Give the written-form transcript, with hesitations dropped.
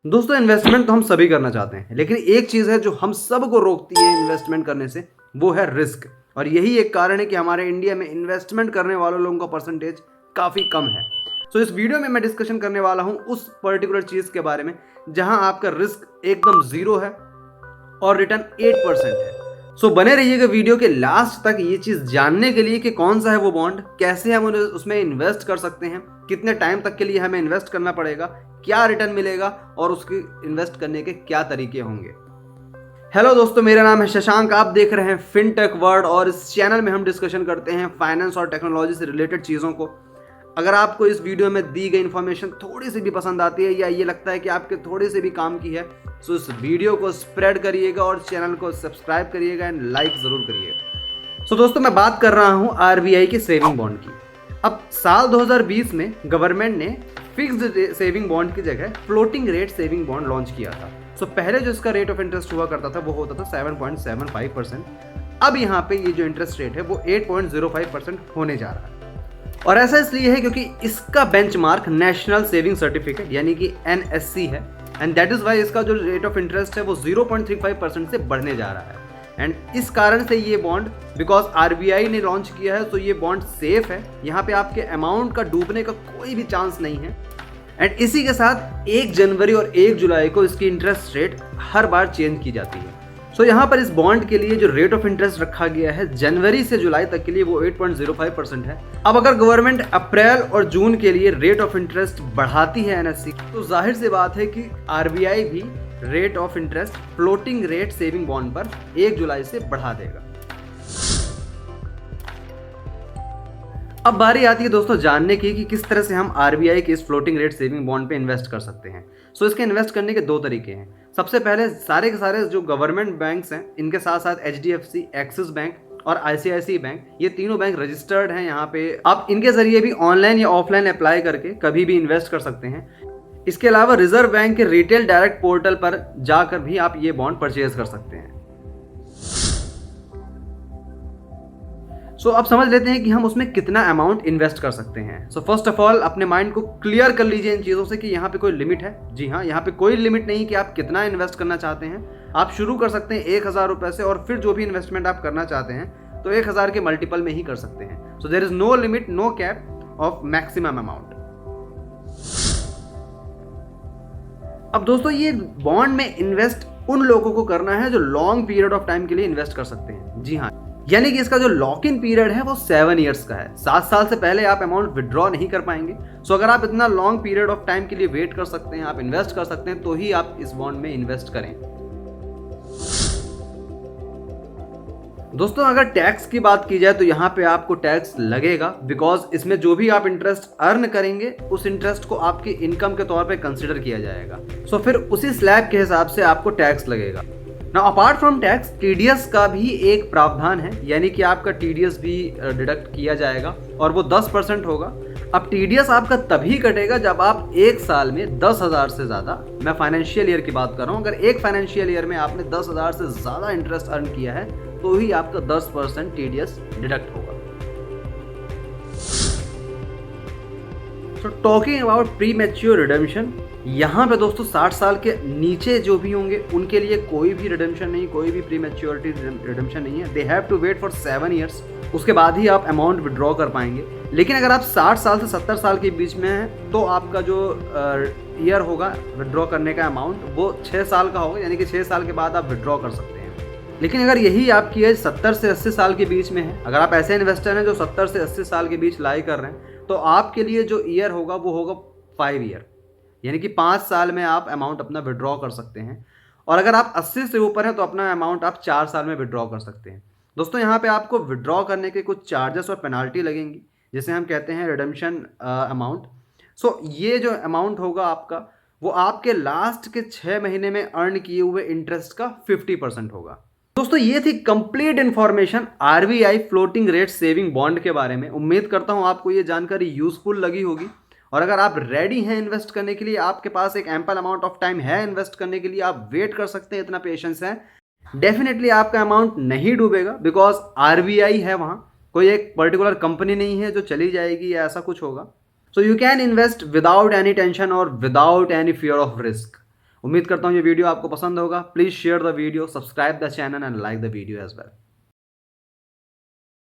दोस्तों इन्वेस्टमेंट तो हम सभी करना चाहते हैं, लेकिन एक चीज़ है जो हम सब को रोकती है इन्वेस्टमेंट करने से, वो है रिस्क। और यही एक कारण है कि हमारे इंडिया में इन्वेस्टमेंट करने वालों लोगों का परसेंटेज काफ़ी कम है। सो इस वीडियो में मैं डिस्कशन करने वाला हूँ उस पर्टिकुलर चीज़ के बारे में जहाँ आपका रिस्क एकदम ज़ीरो है और रिटर्न 8% है। सो बने रहिएगा वीडियो के लास्ट तक ये चीज़ जानने के लिए कि कौन सा है वो बॉन्ड, कैसे हम उसमें इन्वेस्ट कर सकते हैं, कितने टाइम तक के लिए हमें इन्वेस्ट करना पड़ेगा, क्या रिटर्न मिलेगा और उसकी इन्वेस्ट करने के क्या तरीके होंगे। हेलो दोस्तों, मेरा नाम है शशांक, आप देख रहे हैं फिनटेक वर्ल्ड और इस चैनल में हम डिस्कशन करते हैं फाइनेंस और टेक्नोलॉजी से रिलेटेड चीज़ों को। अगर आपको इस वीडियो में दी गई इन्फॉर्मेशन थोड़ी सी भी पसंद आती है या ये लगता है कि आपके थोड़े से भी काम की है, तो इस वीडियो को स्प्रेड करिएगा और चैनल को सब्सक्राइब करिएगा एंड लाइक ज़रूर करिएगा। सो दोस्तों, मैं बात कर रहा हूँ आरबीआई की सेविंग बॉन्ड की। अब साल 2020 में गवर्नमेंट ने फिक्स्ड सेविंग बॉन्ड की जगह floating rate saving bond launch किया था। सो पहले जो इसका रेट ऑफ इंटरेस्ट हुआ करता था वो होता था 7.75%। अब यहाँ पे ये जो इंटरेस्ट रेट है वो 8.05% होने जा रहा है। और ऐसा इसलिए है क्योंकि इसका बेंचमार्क नेशनल सेविंग सर्टिफिकेट यानी कि एनएससी है, एंड दैट इज वाई इसका जो रेट ऑफ इंटरेस्ट है वो 0.35% से बढ़ने जा रहा है। एंड इस कारण से ये बॉन्ड, बिकॉज आरबीआई ने लॉन्च किया है, तो ये बॉन्ड सेफ है। यहाँ पे आपके अमाउंट का डूबने का कोई भी चांस नहीं है। एंड इसी के साथ 1 जनवरी और 1 जुलाई को इसकी इंटरेस्ट रेट हर बार चेंज की जाती है। सो यहाँ पर इस बॉन्ड के लिए जो रेट ऑफ इंटरेस्ट रखा गया है जनवरी से जुलाई तक के लिए वो 8.05% है। अब अगर गवर्नमेंट अप्रैल और जून के लिए रेट ऑफ इंटरेस्ट बढ़ाती है एनएससी, तो जाहिर सी बात है कि आरबीआई भी rate of interest floating rate saving bond पर 1 जुलाई से बढ़ा देगा। अब बारी आती है दोस्तों जानने की कि किस तरह से हम आरबीआई के इस फ्लोटिंग रेट सेविंग बॉन्ड पे इन्वेस्ट कर सकते हैं। सो इसके इन्वेस्ट करने के 2 तरीके हैं। सबसे पहले सारे के सारे जो गवर्नमेंट बैंक्स हैं, इनके साथ साथ एचडीएफसी, एक्सिस बैंक और आईसीआईसीआई बैंक, ये तीनों बैंक रजिस्टर्ड हैं यहाँ पे। आप इनके जरिए भी ऑनलाइन या ऑफलाइन अप्लाई करके कभी भी इन्वेस्ट कर सकते हैं। इसके अलावा रिजर्व बैंक के रिटेल डायरेक्ट पोर्टल पर जाकर भी आप ये बॉन्ड परचेज कर सकते हैं। सो अब समझ लेते हैं कि हम उसमें कितना अमाउंट इन्वेस्ट कर सकते हैं। सो फर्स्ट ऑफ ऑल अपने माइंड को क्लियर कर लीजिए इन चीज़ों से कि यहाँ पे कोई लिमिट है। जी हाँ, यहाँ पे कोई लिमिट नहीं कि आप कितना इन्वेस्ट करना चाहते हैं। आप शुरू कर सकते हैं 1000 रुपये से और फिर जो भी इन्वेस्टमेंट आप करना चाहते हैं तो 1000 के मल्टीपल में ही कर सकते हैं। So there is no limit, no cap of maximum amount. अब दोस्तों ये बॉन्ड में इन्वेस्ट उन लोगों को करना है जो लॉन्ग पीरियड ऑफ टाइम के लिए इन्वेस्ट कर सकते हैं। जी हाँ, यानी कि इसका जो लॉक इन पीरियड है वो 7 ईयर्स का है। 7 साल से पहले आप अमाउंट विड्रॉ नहीं कर पाएंगे। सो अगर आप इतना लॉन्ग पीरियड ऑफ टाइम के लिए वेट कर सकते हैं, आप इन्वेस्ट कर सकते हैं, तो ही आप इस बॉन्ड में इन्वेस्ट करें। दोस्तों अगर टैक्स की बात की जाए तो यहाँ पे आपको टैक्स लगेगा, बिकॉज इसमें जो भी आप इंटरेस्ट अर्न करेंगे उस इंटरेस्ट को आपकी इनकम के तौर पे कंसिडर किया जाएगा। सो फिर उसी स्लैब के हिसाब से आपको टैक्स लगेगा। Now apart from tax, TDS का भी एक प्रावधान है, यानी कि आपका टीडीएस भी डिडक्ट किया जाएगा और वो 10% होगा। अब टीडीएस आपका तभी कटेगा जब आप एक साल में 10,000 से ज़्यादा, मैं फाइनेंशियल ईयर की बात कर रहा हूँ, अगर एक फाइनेंशियल ईयर में आपने 10,000 से ज़्यादा इंटरेस्ट अर्न किया है तो ही आपका 10% टीडीएस डिडक्ट होगा। So talking about pre mature redemption, यहाँ पे दोस्तों 60 साल के नीचे जो भी होंगे उनके लिए कोई भी रिडेम्पशन नहीं, कोई भी प्री मैच्योरिटी रिडेम्पशन नहीं है। They have to wait for 7 years, उसके बाद ही आप अमाउंट विड्रॉ कर पाएंगे। लेकिन अगर आप 60 साल से 70 साल के बीच में हैं तो आपका जो ईयर होगा विड्रॉ करने का अमाउंट वो 6 साल का होगा, यानी कि 6 साल के बाद आप विड्रॉ कर सकते हैं। लेकिन अगर यही आपकी एज 70 से 80 साल के बीच में है, अगर आप ऐसे इन्वेस्टर हैं जो 70 से 80 साल के बीच लाई कर रहे हैं, तो आपके लिए जो ईयर होगा वो होगा 5 ईयर, यानी कि 5 साल में आप अमाउंट अपना विड्रॉ कर सकते हैं। और अगर आप 80 से ऊपर हैं तो अपना अमाउंट आप 4 साल में विड्रॉ कर सकते हैं। दोस्तों यहाँ पे आपको विड्रॉ करने के कुछ चार्जेस और पेनाल्टी लगेंगी, जिसे हम कहते हैं रिडेम्पशन अमाउंट। सो ये जो अमाउंट होगा आपका, वो आपके लास्ट के 6 महीने में अर्न किए हुए इंटरेस्ट का 50% होगा। दोस्तों ये थी complete information RBI floating rate saving bond के बारे में। उम्मीद करता हूँ आपको ये जानकारी यूजफुल लगी होगी। और अगर आप रेडी हैं इन्वेस्ट करने के लिए, आपके पास एक एम्पल अमाउंट ऑफ टाइम है इन्वेस्ट करने के लिए, आप वेट कर सकते हैं, इतना पेशेंस है, डेफिनेटली आपका अमाउंट नहीं डूबेगा, बिकॉज आरबीआई है वहाँ, कोई एक पर्टिकुलर कंपनी नहीं है जो चली जाएगी या ऐसा कुछ होगा। So you can invest without any tension और without any fear of risk. उम्मीद करता हूँ ये वीडियो आपको पसंद होगा। Please share the video, subscribe the channel and like the video as well.